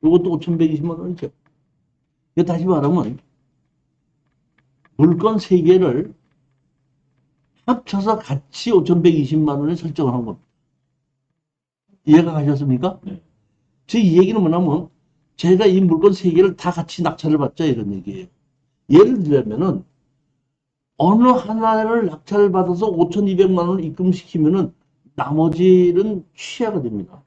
이것도 5,120만 원이죠. 이거 다시 말하면 물건 3개를 합쳐서 같이 5,120만 원에 설정을 한 겁니다. 이해가 가셨습니까? 네. 제 이 얘기는 뭐냐면 제가 이 물건 3개를 다 같이 낙찰을 받자 이런 얘기예요. 예를 들자면은 어느 하나를 낙찰을 받아서 5,200만 원을 입금시키면은 나머지는 취하가 됩니다.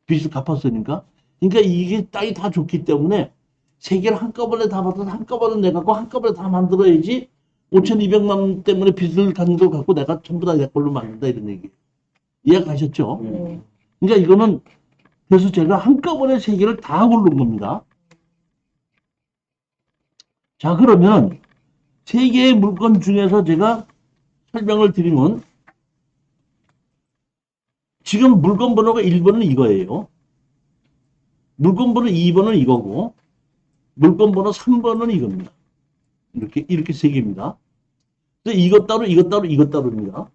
빚을 갚았으니까. 그러니까 이게 땅이 다 좋기 때문에 3개를 한꺼번에 다 받아서 한꺼번에 내갖고 한꺼번에 다 만들어야지 5,200만 원 때문에 빚을 갖는 걸 갖고 내가 전부 다 내 걸로 만든다 이런 얘기. 이해가 가셨죠? 그러니까 이거는 그래서 제가 한꺼번에 3개를 다 고른 겁니다. 자, 그러면 3개의 물건 중에서 제가 설명을 드리면 지금 물건 번호가 1번은 이거예요. 물건 번호 2번은 이거고 물건 번호 3번은 이겁니다. 이렇게 3개입니다. 그래서 이것 따로 이것 따로 이것 따로입니다.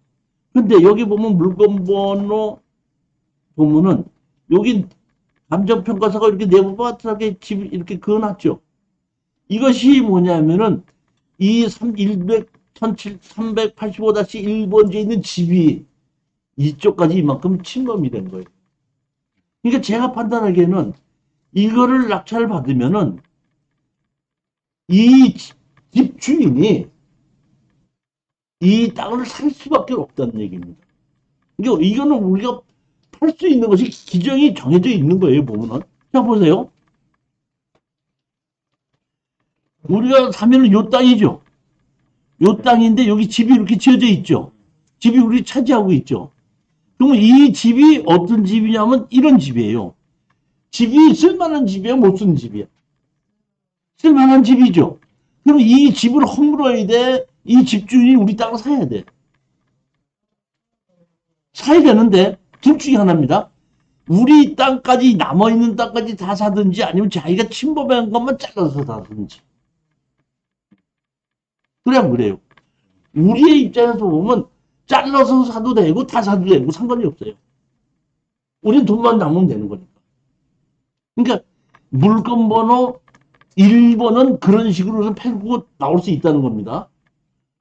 근데 여기 보면 물건 번호 보면은 여기 감정평가서가 이렇게 내부 바닥에 집 이렇게 그어놨죠. 이것이 뭐냐면은 이 385-1번지에 있는 집이 이쪽까지 이만큼 침범이 된 거예요. 그러니까 제가 판단하기에는 이거를 낙찰을 받으면은 이 집 주인이 이 땅을 살 수밖에 없다는 얘기입니다. 그러니까 이거는 우리가 팔 수 있는 것이 기정이 정해져 있는 거예요, 보면은. 자, 보세요. 우리가 사면은 요 땅이죠. 요 땅인데 여기 집이 이렇게 지어져 있죠. 집이 우리 차지하고 있죠. 그러면 이 집이 어떤 집이냐면 이런 집이에요. 집이 쓸만한 집이야, 못 쓰는 집이야? 쓸만한 집이죠. 그럼 이 집을 허물어야 돼. 이 집주인이 우리 땅을 사야 돼. 사야 되는데 둘 중에 하나입니다. 우리 땅까지 남아있는 땅까지 다 사든지 아니면 자기가 침범한 것만 잘라서 사든지. 그냥 그래요. 우리의 입장에서 보면 잘라서 사도 되고 다 사도 되고 상관이 없어요. 우리는 돈만 남으면 되는 거니까. 그러니까 물건 번호 1번은 그런 식으로 팔고 나올 수 있다는 겁니다.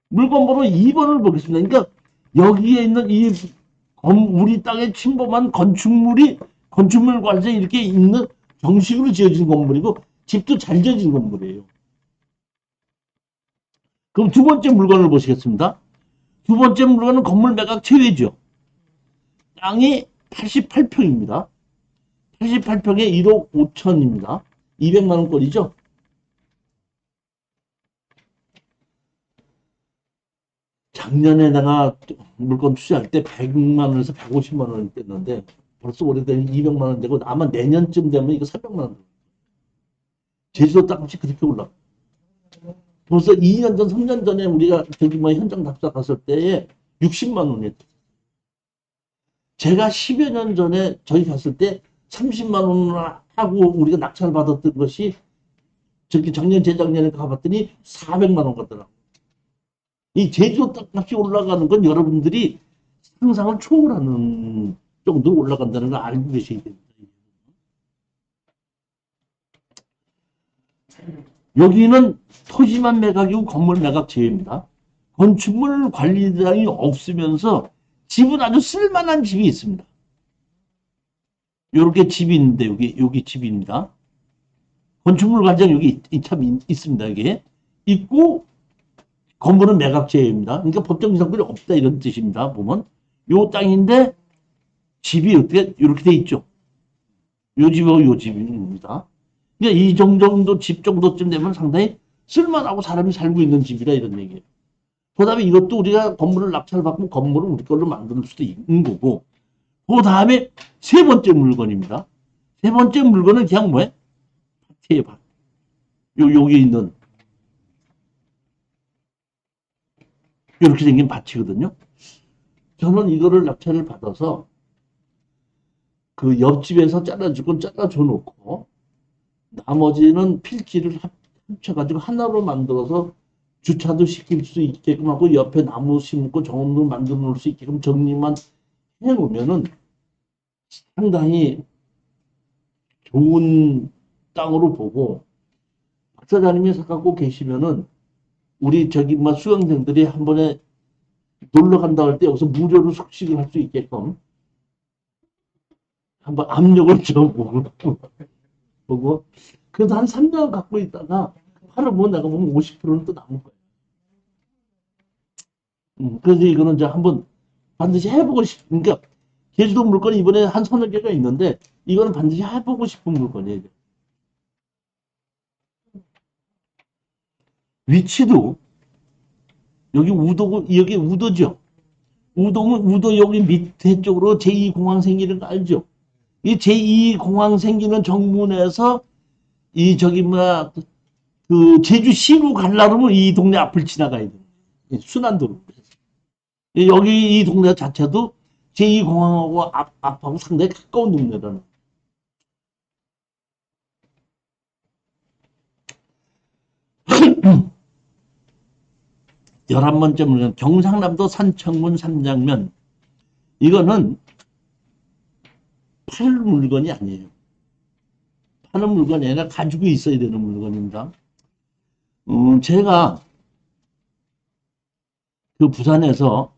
물건 번호 2번을 보겠습니다. 그러니까 여기에 있는 이 우리 땅에 침범한 건축물 관세 이렇게 있는 정식으로 지어진 건물이고 집도 잘 지어진 건물이에요. 그럼 두 번째 물건을 보시겠습니다. 두 번째 물건은 건물 매각 체외죠. 땅이 88평입니다. 88평에 1억 5천입니다. 200만 원꼴이죠. 작년에 내가 물건 투자할 때 100만 원에서 150만 원을 뗐는데 벌써 올해되면 200만 원 되고 아마 내년쯤 되면 이거 300만 원. 제주도 땅값이 그렇게 올라. 벌써 2년 전, 3년 전에 우리가 저기 뭐 현장 답사 갔을 때에 60만 원이었죠. 제가 10여 년 전에 저희 갔을 때 30만 원 하고 우리가 낙찰을 받았던 것이 저기 작년, 재작년에 가봤더니 400만 원 같더라고요. 이 제주도 땅값이 올라가는 건 여러분들이 상상을 초월하는 정도로 올라간다는 걸 알고 계셔야 됩니다. 여기는 토지만 매각이고 건물 매각 제외입니다. 건축물 관리장이 없으면서 집은 아주 쓸만한 집이 있습니다. 이렇게 집이 있는데 여기 집입니다. 건축물 관장 여기 참 있습니다. 이게 있고 건물은 매각 제외입니다. 그러니까 법정 이상권이 없다 이런 뜻입니다. 보면 요 땅인데 집이 어떻게 이렇게 돼 있죠. 요 집하고 요 집입니다. 그러니까 이 정도 집 정도쯤 되면 상당히 쓸만하고 사람이 살고 있는 집이라 이런 얘기예요. 그 다음에 이것도 우리가 건물을 낙찰받고 건물을 우리 걸로 만들 수도 있는 거고 그 다음에 세 번째 물건입니다. 세 번째 물건은 그냥 뭐예요? 밭이에요, 밭. 여기 있는 이렇게 생긴 밭이거든요. 저는 이거를 낙찰을 받아서 그 옆집에서 잘라줄 건 잘라줘 놓고 나머지는 필지를 합쳐가지고 하나로 만들어서 주차도 시킬 수 있게끔 하고 옆에 나무 심고 정원도 만들어 놓을 수 있게끔 정리만 해놓으면은 상당히 좋은 땅으로 보고 박사장님이 갖고 계시면은 우리 저기 뭐 수강생들이 한 번에 놀러 간다 할 때 여기서 무료로 숙식을 할 수 있게끔 한번 압력을 보고 그래서 한 3년 갖고 있다가 팔아보면 내가 보면 50%는 또 남은 거예요. 그래서 이거는 이제 한번 반드시 해보고 싶은, 그러니까 제주도 물건이 이번에 한 서너 개가 있는데 이거는 반드시 해보고 싶은 물건이에요. 위치도 여기 우도고 여기 우도죠. 우도 여기 밑에 쪽으로 제2공항 생기는 거 알죠? 이 제2공항 생기는 정문에서 이 저기 뭐야 그 제주시로 가려면 이 동네 앞을 지나가야 돼요. 순환도로. 여기 이 동네 자체도 제2공항하고 앞하고 상당히 가까운 동네라는. 11번째 물건, 경상남도 산청문 삼장면. 이거는 팔 물건이 아니에요. 파는 물건이 아니라 가지고 있어야 되는 물건입니다. 제가 그 부산에서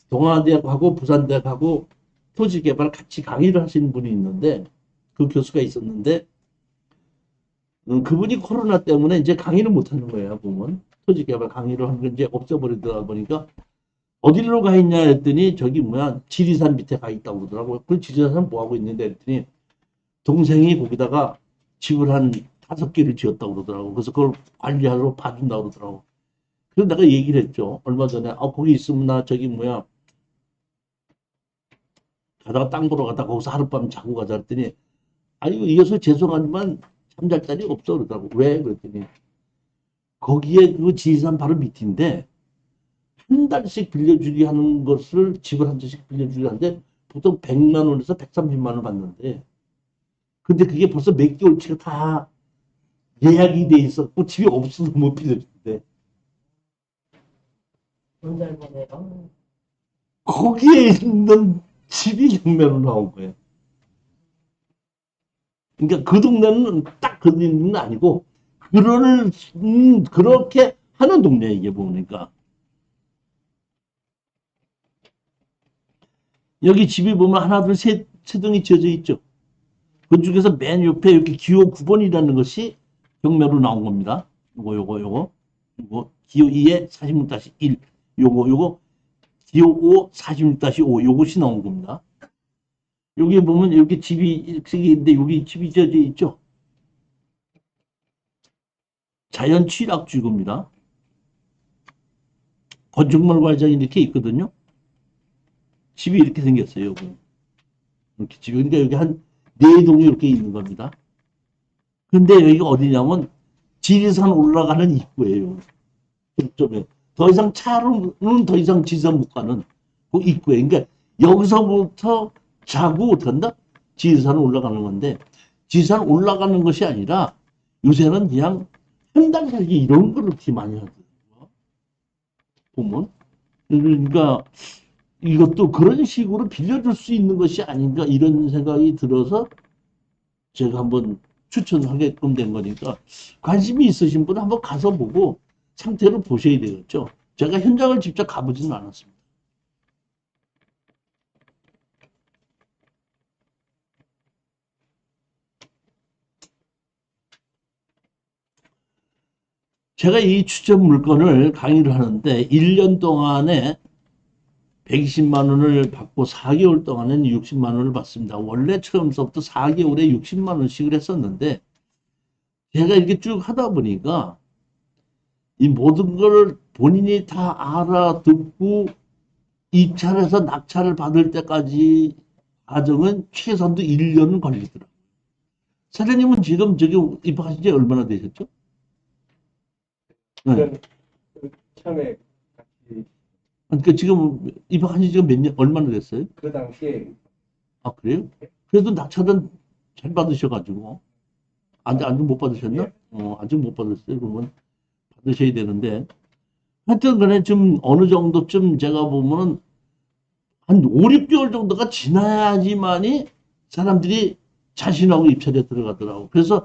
동아대학하고 부산대학하고 토지개발 같이 강의를 하시는 분이 있는데, 그 교수가 있었는데, 그분이 코로나 때문에 이제 강의를 못 하는 거예요, 보면. 토지개발 강의를 하는 건 이제 없어버리다 보니까, 어디로 가 있냐 했더니, 저기 뭐야, 지리산 밑에 가 있다고 그러더라고요. 그 지리산 뭐 하고 있는데 했더니, 동생이 거기다가 집을 한 5개를 지었다고 그러더라고. 그래서 그걸 관리하러 봐준다고 그러더라고. 그래서 내가 얘기를 했죠. 얼마 전에, 거기 있으면 나 저기 뭐야, 가다가 땅 보러 가다가 거기서 하룻밤 자고 가자 했더니, 아이고, 이겨서 죄송하지만 잠잘 자리 없어 그러더라고. 왜? 그랬더니, 거기에 그 지리산 바로 밑인데, 한 달씩 빌려주기 하는 것을 집을 한 채씩 빌려주기 하는데, 보통 100만 원에서 130만 원 받는데, 근데 그게 벌써 몇 개월치가 다 예약이 돼 있었고, 집이 없어서 못 빌려주는데, 거기에 있는 집이 경매로 나온 거예요. 그러니까 그 동네는 딱 그 동네는 아니고, 그렇게 하는 동네, 이게 보니까. 여기 집이 보면 하나, 둘, 셋, 세 동이 지어져 있죠. 그 중에서 맨 옆에 이렇게 기호 9번이라는 것이 경매로 나온 겁니다. 요거. 기호 2에 46-1. 요거, 기호 5, 46-5. 요것이 나온 겁니다. 여기 보면 이렇게 집이 이렇게 있는데 여기 집이 지어져 있죠. 자연 취락지구입니다. 건축물 과장이 이렇게 있거든요. 집이 이렇게 생겼어요. 여기. 이렇게 집이, 그러니까 여기 한 4동이 이렇게 있는 겁니다. 근데 여기가 어디냐면 지리산 올라가는 입구예요. 점에 더 이상 차로는 더 이상 지리산 못 가는 그 입구에. 그러니까 여기서부터 자고 어떡한다? 지리산 올라가는 건데, 지리산 올라가는 것이 아니라 요새는 그냥 한 달 살기 이런 걸 그렇게 많이 하더라고요. 보면. 그러니까 이것도 그런 식으로 빌려줄 수 있는 것이 아닌가 이런 생각이 들어서 제가 한번 추천하게끔 된 거니까, 관심이 있으신 분은 한번 가서 보고 상태를 보셔야 되겠죠. 제가 현장을 직접 가보지는 않았습니다. 제가 이 추천 물건을 강의를 하는데 1년 동안에 120만 원을 받고 4개월 동안은 60만 원을 받습니다. 원래 처음부터 4개월에 60만 원씩을 했었는데, 제가 이렇게 쭉 하다 보니까 이 모든 걸 본인이 다 알아듣고 입찰해서 낙찰을 받을 때까지 과정은 최소한도 1년은 걸리더라고요. 사장님은 지금 저기 입학하신 지 얼마나 되셨죠? 네. 처음에 같이 그러니까 지금 입학하신 지가 몇 년, 얼마나 됐어요? 그 당시에 아, 그래요? 그래도 낙찰은 잘 받으셔가지고. 아직 못 받으셨나? 예. 아직 못 받았어요. 그러면 받으셔야 되는데. 하여튼 간에 좀 어느 정도쯤 제가 보면은 한 5, 6개월 정도가 지나야지만이 사람들이 자신하고 입찰에 들어가더라고. 그래서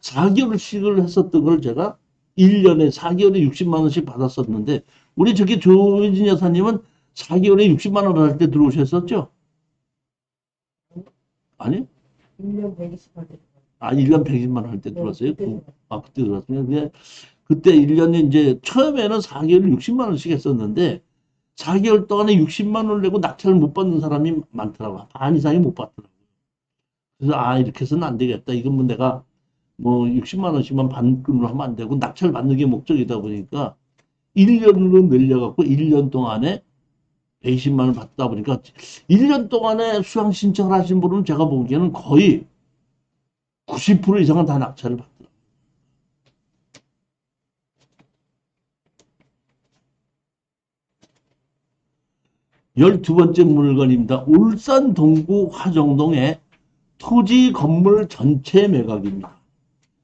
4개월씩을 했었던 걸 제가 1년에 4개월에 60만 원씩 받았었는데, 우리 저기 조혜진 여사님은 4개월에 60만 원 할 때 들어오셨었죠? 아니? 1년 120만 원. 1년 120만 원 할 때 네, 들어왔어요? 그때 그때 들어왔어요. 근데 그때 1년에 이제 처음에는 4개월에 60만 원씩 했었는데, 4개월 동안에 60만 원을 내고 낙찰을 못 받는 사람이 많더라고요. 반 이상이 못 받더라고요. 그래서 이렇게 해서는 안 되겠다. 이건 뭐 내가 뭐 60만 원씩만 반금으로 하면 안 되고 낙찰 받는 게 목적이다 보니까 1년으로 늘려갖고 1년 동안에 120만 원 받다 보니까 1년 동안에 수강 신청을 하신 분은 제가 보기에는 거의 90% 이상은 다 낙찰을 받더라고요. 열두 번째 물건입니다. 울산 동구 화정동의 토지 건물 전체 매각입니다.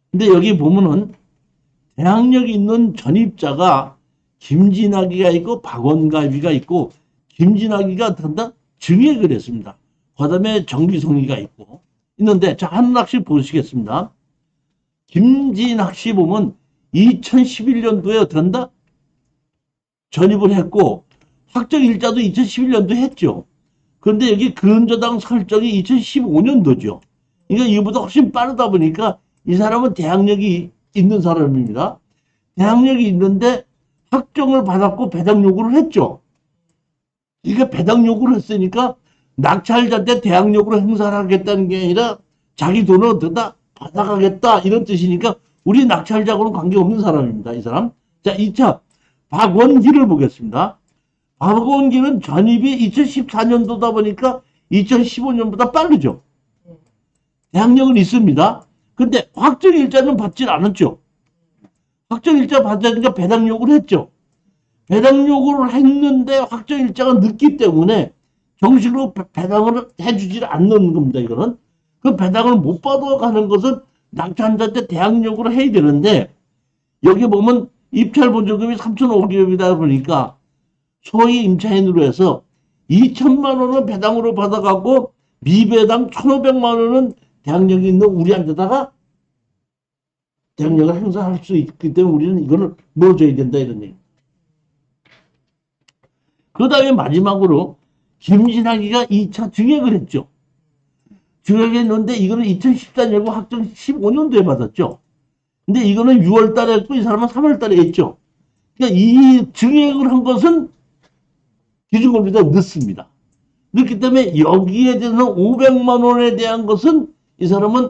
근데 여기 보면은 대항력이 있는 전입자가 김진학이가 있고 박원갑이가 있고, 김진학이가 단다 증액을 했습니다. 그 다음에 정기성이가 있고 있는데, 자, 한 낚시 보시겠습니다. 김진학 씨 보면 2011년도에 어떻게 한다? 전입을 했고, 확정일자도 2011년도 했죠. 그런데 여기 근저당 설정이 2015년도죠. 그러니까 이보다 훨씬 빠르다 보니까 이 사람은 대항력이 있는 사람입니다. 대항력이 있는데 확정을 받았고 배당 요구를 했죠. 이게 배당 요구를 했으니까 낙찰자한테 대항 요구를 행사를 하겠다는 게 아니라 자기 돈을 어떻다 받아가겠다 이런 뜻이니까 우리 낙찰자하고는 관계없는 사람입니다. 이 사람. 자, 2차 박원기를 보겠습니다. 박원기는 전입이 2014년도다 보니까 2015년보다 빠르죠. 대항력은 있습니다. 근데 확정일자는 받질 않았죠. 확정일자 받으니까 배당 요구를 했죠. 배당 요구를 했는데 확정일자가 늦기 때문에 정식으로 배당을 해주질 않는 겁니다. 이거는. 그 배당을 못 받아가는 것은 낙찰자한테 대항 요구를 해야 되는데, 여기 보면 입찰 보조금이 3,500억이다 보니까 소위 임차인으로 해서 2천만 원은 배당으로 받아가고 미배당 1,500만 원은 대항력이 있는 우리한테다가 대항력을 행사할 수 있기 때문에 우리는 이거를 넣어줘야 된다 이런 얘기. 그 다음에 마지막으로 김진학이가 2차 증액을 했죠. 증액했는데 이거는 2014년이고 확정 15년도에 받았죠. 근데 이거는 6월 달에 했고 이 사람은 3월 달에 했죠. 그러니까 이 증액을 한 것은 기준금리보다 늦습니다. 늦기 때문에 여기에 대해서 500만 원에 대한 것은 이 사람은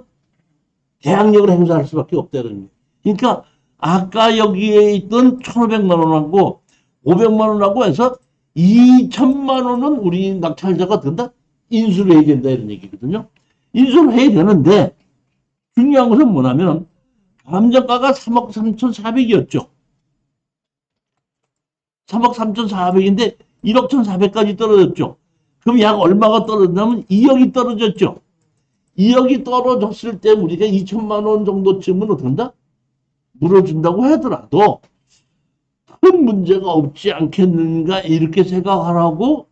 대항력을 행사할 수밖에 없다는 거예요. 그러니까 아까 여기에 있던 1,500만 원하고 500만 원하고 해서 2천만 원은 우리 낙찰자가 된다? 인수를 해야 된다 이런 얘기거든요. 인수를 해야 되는데 중요한 것은 뭐냐면 감정가가 3억 3,400이었죠. 3억 3,400인데 1억 1,400까지 떨어졌죠. 그럼 약 얼마가 떨어졌냐면 2억이 떨어졌죠. 2억이 떨어졌을 때 우리가 2천만 원 정도쯤은 어떤다? 물어준다고 하더라도 큰 문제가 없지 않겠는가 이렇게 생각하라고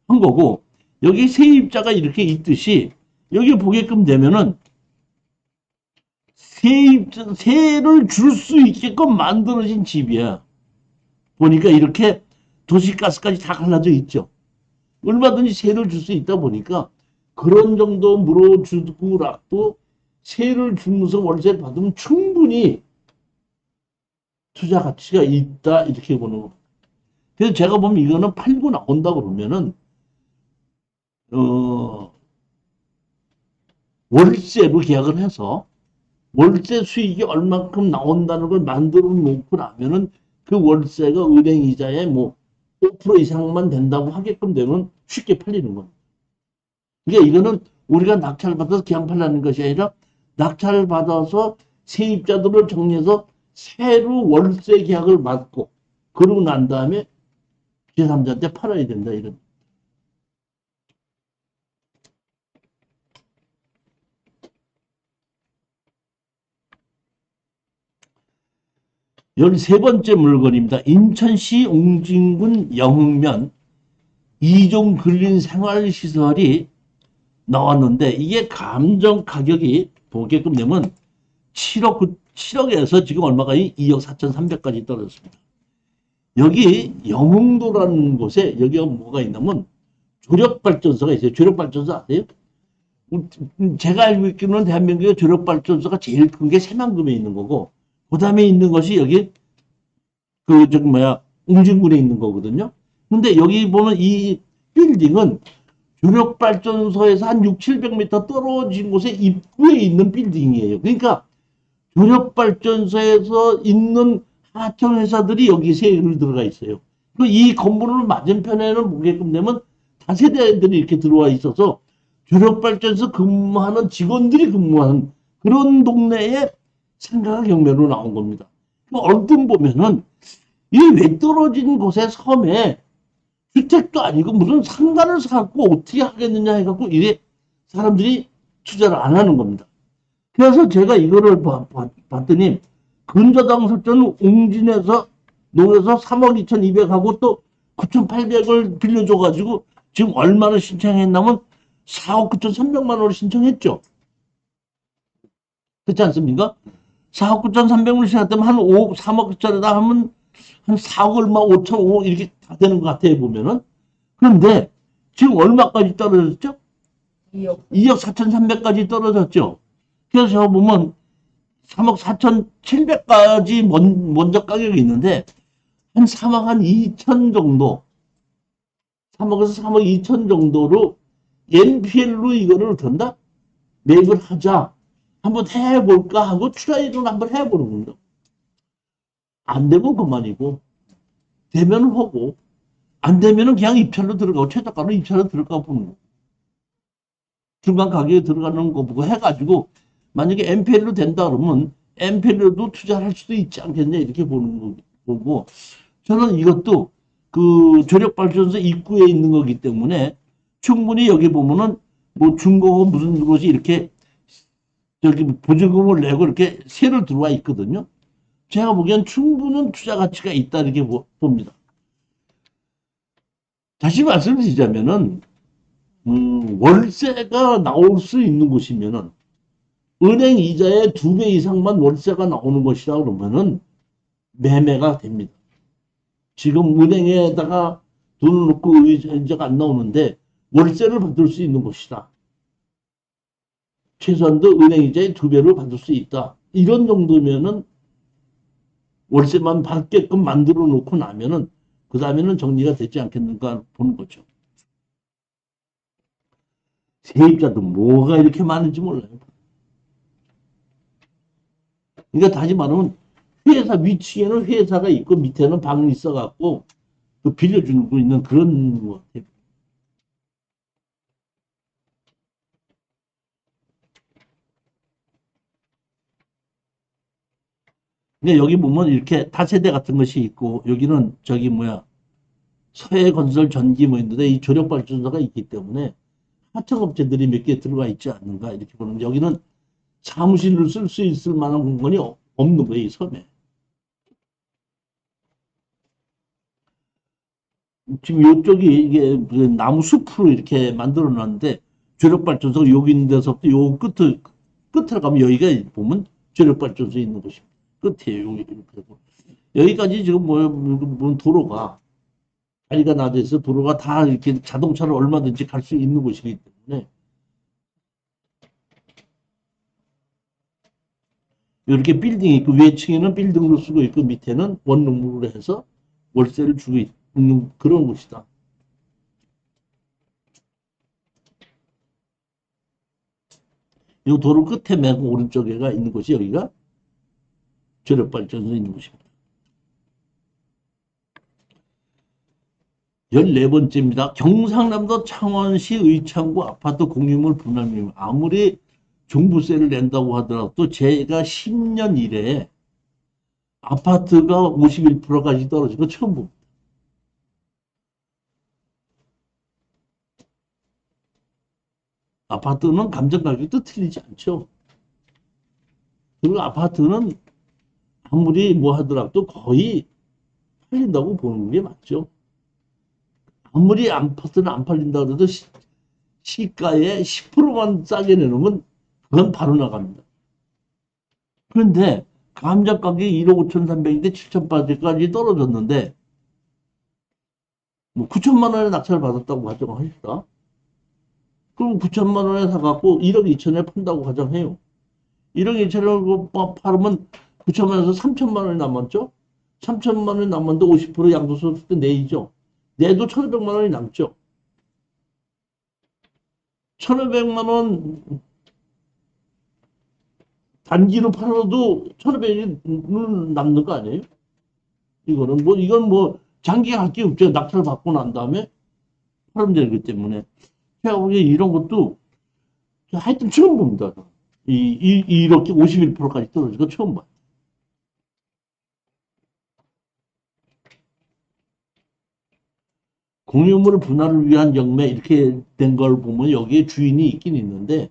한 거고, 여기 세입자가 이렇게 있듯이 여기 보게끔 되면은 세를 줄 수 있게끔 만들어진 집이야. 보니까 이렇게 도시가스까지 다 갈라져 있죠. 얼마든지 세를 줄 수 있다 보니까 그런 정도 물어주고라도 세를 주면서 월세를 받으면 충분히 투자 가치가 있다 이렇게 보는 거. 그래서 제가 보면 이거는 팔고 나온다 그러면은 월세로 계약을 해서 월세 수익이 얼만큼 나온다는 걸 만들어 놓고 나면은 그 월세가 은행 이자에 뭐 5% 이상만 된다고 하게끔 되면 쉽게 팔리는 겁니다. 그러니까 이거는 우리가 낙찰을 받아서 그냥 팔라는 것이 아니라 낙찰을 받아서 세입자들을 정리해서 새로 월세 계약을 맞고 그러고 난 다음에 제3자한테 팔아야 된다 이런. 열세 번째 물건입니다. 인천시 웅진군 영흥면 2종 근린 생활시설이 나왔는데 이게 감정 가격이 보게끔 되면 7억에서 지금 얼마가 2억 4,300까지 떨어졌습니다. 여기 영흥도라는 곳에 여기가 뭐가 있냐면 조력발전소가 있어요. 조력발전소 아세요? 제가 알고 있기로는 대한민국의 조력발전소가 제일 큰 게 새만금에 있는 거고, 그 다음에 있는 것이 여기, 웅진군에 있는 거거든요. 근데 여기 보면 이 빌딩은 조력발전소에서 한 6, 700m 떨어진 곳에 입구에 있는 빌딩이에요. 그러니까 조력발전소에서 있는 하청 회사들이 여기 세를 들어가 있어요. 이 건물을 맞은편에는 보게끔 되면 다세대들이 이렇게 들어와 있어서 조력발전소 근무하는 직원들이 근무하는 그런 동네에 상가가 경매로 나온 겁니다. 얼핏 보면은 이 외떨어진 곳에 섬에 주택도 아니고 무슨 상가를 사갖고 어떻게 하겠느냐 해갖고 이래 사람들이 투자를 안 하는 겁니다. 그래서 제가 이거를 봤더니 근저당 설정은 웅진에서 농에서 3억 2,200하고 또 9,800을 빌려줘가지고 지금 얼마를 신청했냐면 4억 9,300만 원을 신청했죠. 그렇지 않습니까? 4억 9,300을 신청했다면 한 5억, 3억 짜리다 하면 한 4억 얼마, 5천, 5억 이렇게 다 되는 것 같아요, 보면은. 그런데 지금 얼마까지 떨어졌죠? 2억 4,300까지 떨어졌죠. 그래서 제가 보면 3억 4,700까지 먼저 가격이 있는데 한 3억 한 2천 정도 3억에서 3억 2천 정도로 NPL로 이거를 어떤다? 매입을 하자. 한번 해볼까 하고 트라이를 한번 해보는 겁니다. 안 되면 그만이고 되면 하고 안 되면은 그냥 입찰로 들어가고 최저가로 입찰로 들어가 보는 거. 중간 가격에 들어가는 거 보고 해가지고 만약에 NPL로 된다 그러면 NPL로도 투자할 수도 있지 않겠냐 이렇게 보는 거고 저는 이것도 그 조력발전소 입구에 있는 거기 때문에 충분히 여기 보면은 뭐 중공업 무슨 곳이 이렇게 저기 보증금을 내고 이렇게 세를 들어와 있거든요. 제가 보기엔 충분한 투자 가치가 있다 이렇게 봅니다. 다시 말씀드리자면은 월세가 나올 수 있는 곳이면은 은행 이자의 2배 이상만 월세가 나오는 것이라 그러면은 매매가 됩니다. 지금 은행에다가 돈을 넣고 이자가 안 나오는데 월세를 받을 수 있는 곳이다. 최소한도 은행 이자의 2배를 받을 수 있다. 이런 정도면은 월세만 받게끔 만들어 놓고 나면은 그 다음에는 정리가 되지 않겠는가 보는 거죠. 세입자도 뭐가 이렇게 많은지 몰라요. 그러니까 다시 말하면 회사 위층에는 회사가 있고 밑에는 방이 있어갖고 그 빌려주고 있는 그런 것 같아요. 근데 여기 보면 이렇게 다세대 같은 것이 있고 여기는 저기 서해건설 전기 뭐 있는데 이 조력발전소가 있기 때문에 하청업체들이 몇 개 들어가 있지 않는가 이렇게 보는 여기는 사무실을 쓸 수 있을 만한 공간이 없는 거예요, 이 섬에. 지금 이쪽이 이게 나무 숲으로 이렇게 만들어 놨는데 조력발전소가 여기 있는 데서부터 요 끝으로 가면 여기가 보면 조력발전소 있는 곳입니다. 끝이에요, 여기 이렇게 되고. 여기까지 지금 도로가 다리가 낮아서 도로가 다 이렇게 자동차로 얼마든지 갈 수 있는 곳이기 때문에 이렇게 빌딩이 있고 위에 층에는 빌딩으로 쓰고 있고 밑에는 원룸으로 해서 월세를 주고 있는 그런 곳이다. 이 도로 끝에 맨 오른쪽에가 있는 곳이 여기가 조력발전소 있는 곳입니다. 14번째입니다. 경상남도 창원시 의창구 아파트 공유물 분할명. 아무리 종부세를 낸다고 하더라도 제가 10년 이래에 아파트가 51%까지 떨어진 거 처음 봅니다. 아파트는 감정 가격도 틀리지 않죠. 그리고 아파트는 아무리 뭐 하더라도 거의 팔린다고 보는 게 맞죠. 아무리 아파트는 안 팔린다 그래도 시가의 10%만 싸게 내놓으면 그건 바로 나갑니다. 그런데 감자 가격이 1억 5,300인데 7,800까지 떨어졌는데 뭐 9천만 원에 낙찰을 받았다고 가정합시다. 그럼 9천만 원에 사갖고 1억 2천에 판다고 가정해요. 1억 2천을 팔으면 9천만 원에서 3천만 원이 남았죠? 3천만 원이 남았는데 50% 양도소득세 내이죠. 내도 1,500만 원이 남죠. 1,500만 원 단기로 팔아도 1,500이 남는 거 아니에요? 이건 뭐 장기가 할 게 없죠. 낙찰 받고 난 다음에 팔면 되기 때문에. 제가 보기에 이런 것도 하여튼 처음 봅니다. 이렇게 51%까지 떨어진 거 처음 봐요. 공유물 분할을 위한 경매 이렇게 된 걸 보면 여기에 주인이 있긴 있는데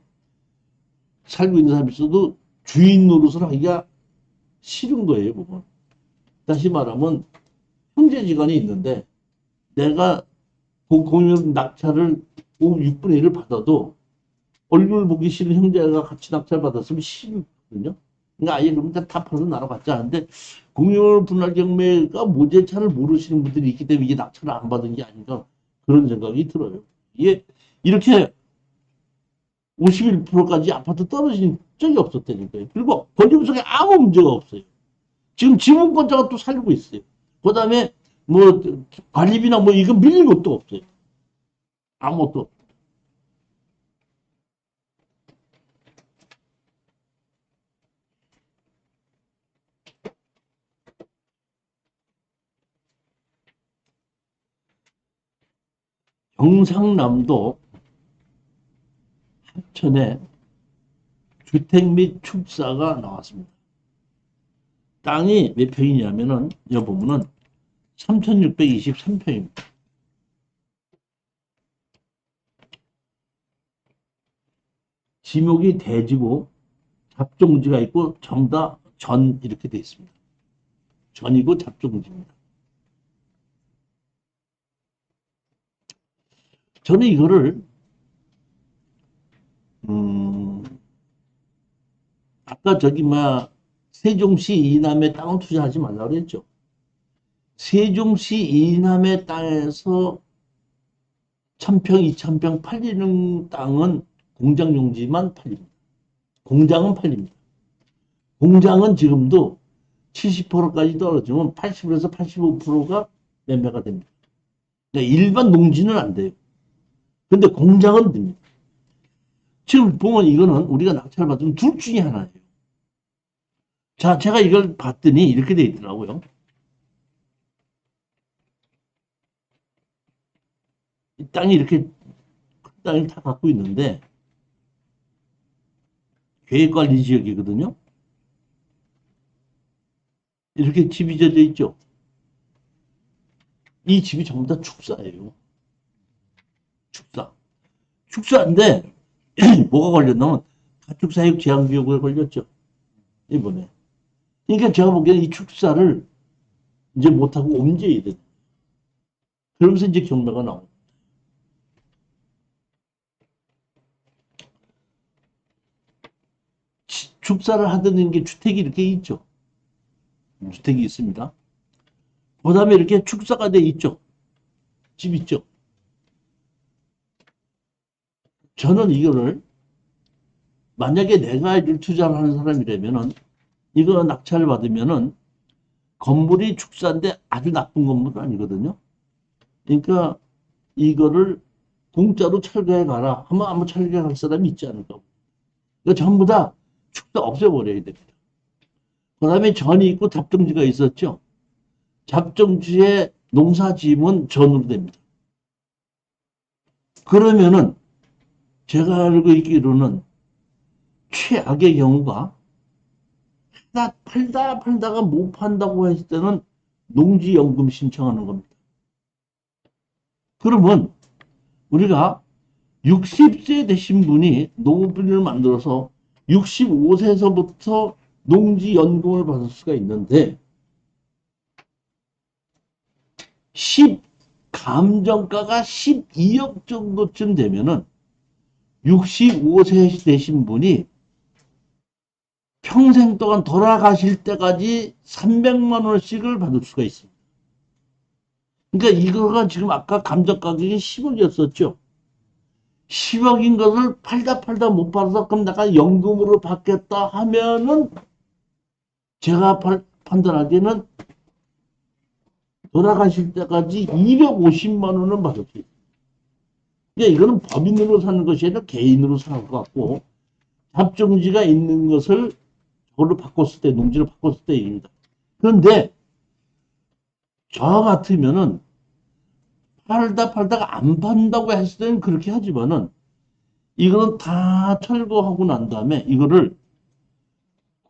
살고 있는 사람이 있어도 주인 노릇을 하기가 싫은 거예요, 보면. 다시 말하면 형제지간이 있는데 내가 공유 낙찰을 6분의 1을 받아도 얼굴 보기 싫은 형제가 같이 낙찰 받았으면 싫거든요. 그러니까 아예 그러면 다 팔아서 날아갔자 하는데 공유물 분할 경매가 모재차를 모르시는 분들이 있기 때문에 이게 낙찰을 안 받은 게 아닌가 그런 생각이 들어요. 이게 이렇게 51%까지 아파트 떨어진 적이 없었다니까요. 그리고 권리분석에 아무 문제가 없어요. 지금 지분권자가 또 살고 있어요. 그 다음에 뭐 관리비나 뭐 이거 밀릴 것도 없어요. 아무것도. 경상남도 합천에 주택 및 축사가 나왔습니다. 땅이 몇 평이냐면은 여기 보면은 3,623평입니다. 지목이 대지고 잡종지가 있고 전부 전 이렇게 되어 있습니다. 전이고 잡종지입니다. 저는 이거를 아까 저기 세종시 이남의 땅은 투자하지 말라고 그랬죠. 세종시 이남의 땅에서 1,000평, 2,000평 팔리는 땅은 공장 용지만 팔립니다. 공장은 팔립니다. 공장은 지금도 70%까지 떨어지면 80에서 85%가 매매가 됩니다. 그러니까 일반 농지는 안 돼요. 근데 공장은 됩니다. 지금 보면 이거는 우리가 낙찰 받으면 둘 중에 하나예요. 자, 제가 이걸 봤더니 이렇게 돼 있더라고요. 이 땅이 이렇게 큰 땅을 다 갖고 있는데 계획관리 지역이거든요. 이렇게 집이 져져 있죠. 이 집이 전부 다 축사예요. 축사. 축사인데 뭐가 걸렸냐면 가축사육 제한구역에 걸렸죠. 이번에. 그러니까 제가 보기에는 이 축사를 이제 못하고 옮겨야 돼. 그러면서 이제 경매가 나옵니다. 축사를 하던 게 주택이 이렇게 있죠. 주택이 있습니다. 그 다음에 이렇게 축사가 돼 있죠. 집 있죠. 저는 이거를 만약에 내가 이걸 투자를 하는 사람이라면은 이거 낙찰을 받으면은 건물이 축사인데 아주 나쁜 건물은 아니거든요. 그러니까 이거를 공짜로 철거해 가라 하면 아무 철거해 갈 사람이 있지 않을까. 그러니까 전부 다 축사 없애버려야 됩니다. 그 다음에 전이 있고 잡종지가 있었죠. 잡종지의 농사지으면 전으로 됩니다. 그러면은 제가 알고 있기로는 최악의 경우가 팔다가 못 판다고 했을 때는 농지연금 신청하는 겁니다. 그러면 우리가 60세 되신 분이 농업비를 만들어서 65세에서부터 농지연금을 받을 수가 있는데 감정가가 12억 정도쯤 되면은 65세 되신 분이 평생 동안 돌아가실 때까지 300만 원씩을 받을 수가 있습니다. 그러니까 이거가 지금 아까 감정 가격이 10억이었었죠. 10억인 것을 팔다 못 팔아서 그럼 내가 연금으로 받겠다 하면은 제가 판단하기에는 돌아가실 때까지 250만 원은 받을 수 있어요. 그러니까 이거는 법인으로 사는 것이 아니라 개인으로 사는 것 같고 잡종지가 있는 것을 저걸로 바꿨을 때, 농지로 바꿨을 때 얘기입니다. 그런데 저 같으면은 팔다가 안 판다고 했을 때는 그렇게 하지만은 이거는 다 철거하고 난 다음에 이거를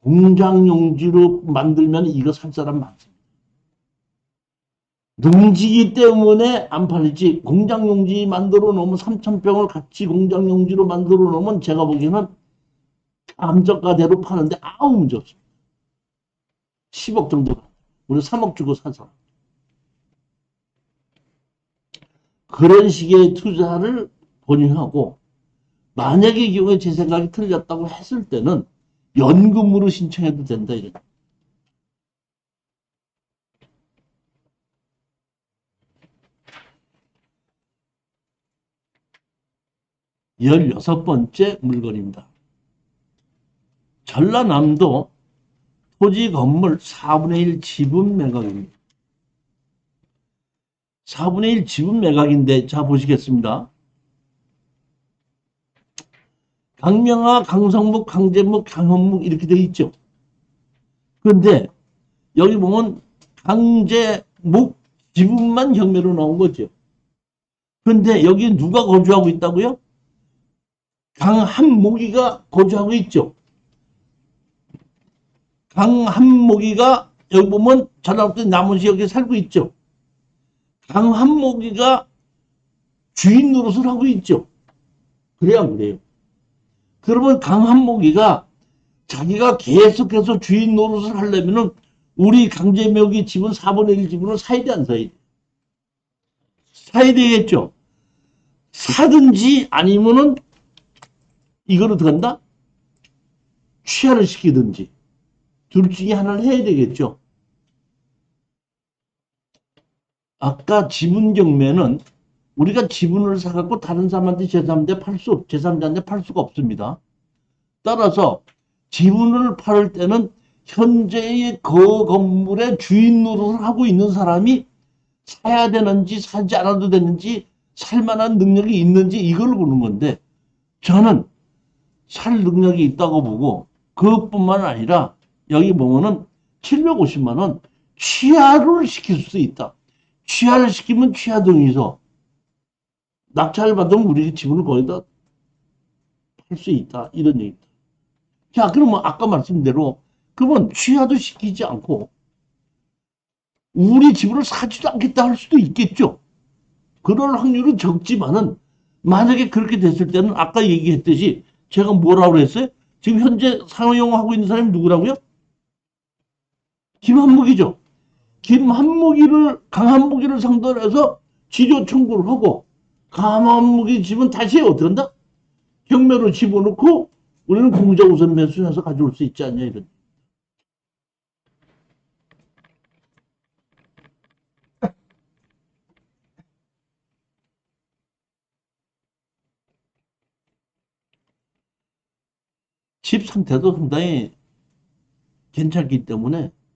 공장용지로 만들면 이거 살 사람 많습니다. 농지기 때문에 안 팔리지 공장용지 만들어 놓으면 3,000평을 같이 공장용지로 만들어 놓으면 제가 보기에는 감정가대로 파는데 아무 문제 없습니다. 10억 정도가. 우리 3억 주고 사서. 그런 식의 투자를 본인하고 만약에 이 경우에 제 생각이 틀렸다고 했을 때는 연금으로 신청해도 된다 이런. 열여섯 번째 물건입니다. 전라남도 토지 건물 4분의 1 지분 매각입니다. 4분의 1 지분 매각인데 자 보시겠습니다. 강명화, 강성묵, 강제묵, 강헌묵 이렇게 되어 있죠. 그런데 여기 보면 강제묵 지분만 경매로 나온 거죠. 그런데 여기 누가 거주하고 있다고요? 강한목이가 거주하고 있죠. 강한목이가 여기 보면 전라북도 남원시역에 살고 있죠. 강한목이가 주인 노릇을 하고 있죠. 그래야 그래요. 그러면 강한목이가 자기가 계속해서 주인 노릇을 하려면은 우리 강제묘기 지분 4분의 1 지분을 사야 돼, 안 사야 돼? 사야 되겠죠. 사든지 아니면은 이거를 들어간다? 취하를 시키든지 둘 중에 하나를 해야 되겠죠. 아까 지분 경매는 우리가 지분을 사갖고 다른 사람한테 제3자한테 팔 수가 없습니다. 따라서 지분을 팔을 때는 현재의 그 건물의 주인 노릇을 하고 있는 사람이 사야 되는지 사지 않아도 되는지 살만한 능력이 있는지 이걸 보는 건데 저는 살 능력이 있다고 보고 그것뿐만 아니라 여기 보면은 750만 원 취하를 시킬 수 있다. 취하를 시키면 취하 등에서 낙찰을 받으면 우리 지분을 거기다 팔 수 있다. 이런 얘기입니다. 자, 그러면 아까 말씀대로 그러면 취하도 시키지 않고 우리 지분을 사지도 않겠다 할 수도 있겠죠. 그럴 확률은 적지만은 만약에 그렇게 됐을 때는 아까 얘기했듯이 제가 뭐라고 그랬어요? 지금 현재 사용하고 있는 사람이 누구라고요? 김한목이죠. 강한목이를 상대로 해서 지조 청구를 하고 강한목이 집은 다시 어떻게 한다? 경매로 집어넣고 우리는 공자 우선 매수해서 가져올 수 있지 않냐 이런. 집 상태도 상당히 괜찮기 때문에